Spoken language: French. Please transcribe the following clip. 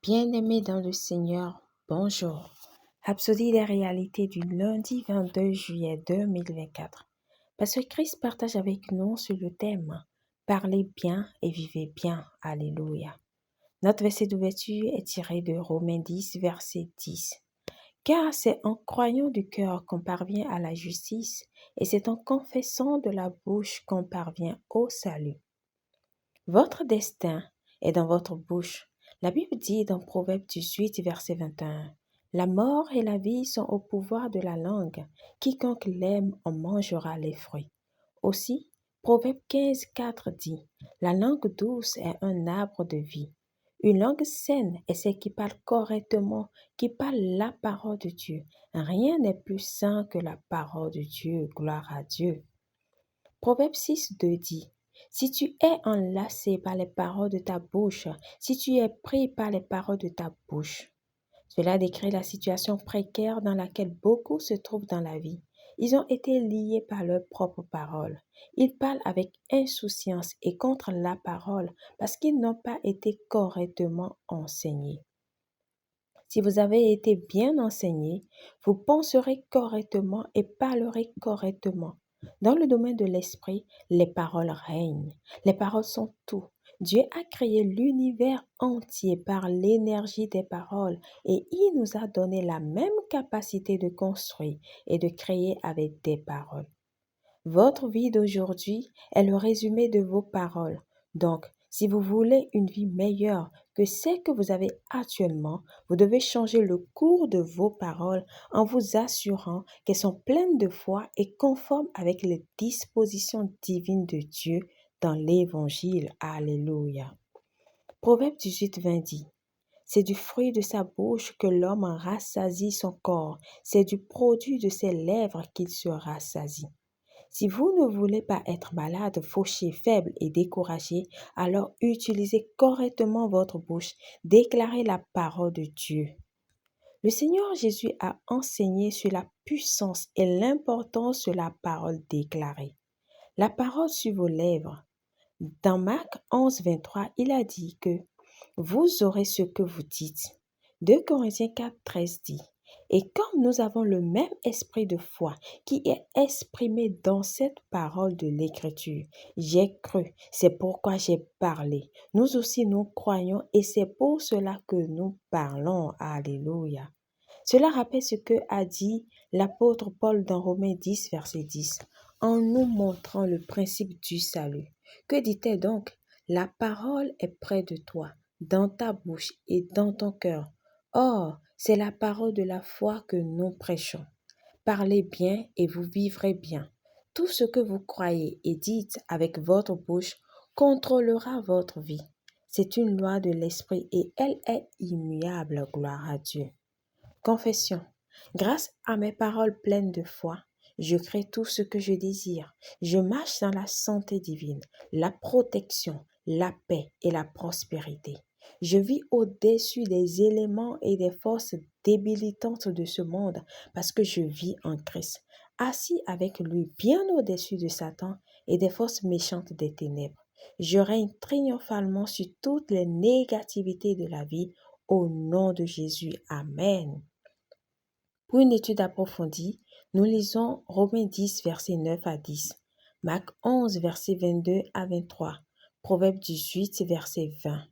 Bien-aimés dans le Seigneur, bonjour. Rhapsodie des réalités du lundi 22 juillet 2024. Pasteur Christ partage avec nous sur le thème Parlez bien et vivez bien. Alléluia. Notre verset d'ouverture est tiré de Romains 10, verset 10. Car c'est en croyant du cœur qu'on parvient à la justice et c'est en confessant de la bouche qu'on parvient au salut. Votre destin est dans votre bouche. La Bible dit dans Proverbe 18, verset 21, la mort et la vie sont au pouvoir de la langue. Quiconque l'aime en mangera les fruits. Aussi, Proverbe 15, 4 dit, la langue douce est un arbre de vie. Une langue saine est celle qui parle correctement, qui parle la parole de Dieu. Rien n'est plus sain que la parole de Dieu. Gloire à Dieu. Proverbe 6, 2 dit, si tu es enlacé par les paroles de ta bouche, si tu es pris par les paroles de ta bouche. Cela décrit la situation précaire dans laquelle beaucoup se trouvent dans la vie. Ils ont été liés par leurs propres paroles. Ils parlent avec insouciance et contre la parole parce qu'ils n'ont pas été correctement enseignés. Si vous avez été bien enseigné, vous penserez correctement et parlerez correctement. Dans le domaine de l'esprit, les paroles règnent. Les paroles sont tout. Dieu a créé l'univers entier par l'énergie des paroles et il nous a donné la même capacité de construire et de créer avec des paroles. Votre vie d'aujourd'hui est le résumé de vos paroles. Donc, si vous voulez une vie meilleure que celle que vous avez actuellement, vous devez changer le cours de vos paroles en vous assurant qu'elles sont pleines de foi et conformes avec les dispositions divines de Dieu dans l'Évangile. Alléluia. Proverbe 18, 20 dit, c'est du fruit de sa bouche que l'homme rassasie son corps, c'est du produit de ses lèvres qu'il se rassasie. Si vous ne voulez pas être malade, fauché, faible et découragé, alors utilisez correctement votre bouche, déclarez la parole de Dieu. Le Seigneur Jésus a enseigné sur la puissance et l'importance de la parole déclarée. La parole sur vos lèvres. Dans Marc 11, 23, il a dit que vous aurez ce que vous dites. 2 Corinthiens 4, 13 dit, et comme nous avons le même esprit de foi qui est exprimé dans cette parole de l'Écriture, j'ai cru, c'est pourquoi j'ai parlé. Nous aussi nous croyons et c'est pour cela que nous parlons. Alléluia. Cela rappelle ce que a dit l'apôtre Paul dans Romains 10, verset 10, en nous montrant le principe du salut. Que dit-elle donc? La parole est près de toi, dans ta bouche et dans ton cœur. Or, c'est la parole de la foi que nous prêchons. Parlez bien et vous vivrez bien. Tout ce que vous croyez et dites avec votre bouche contrôlera votre vie. C'est une loi de l'esprit et elle est immuable. Gloire à Dieu. Confession. Grâce à mes paroles pleines de foi, je crée tout ce que je désire. Je marche dans la santé divine, la protection, la paix et la prospérité. Je vis au-dessus des éléments et des forces débilitantes de ce monde parce que je vis en Christ, assis avec lui bien au-dessus de Satan et des forces méchantes des ténèbres. Je règne triomphalement sur toutes les négativités de la vie au nom de Jésus. Amen. Pour une étude approfondie, nous lisons Romains 10, versets 9 à 10, Marc 11, versets 22 à 23, Proverbe 18, verset 20.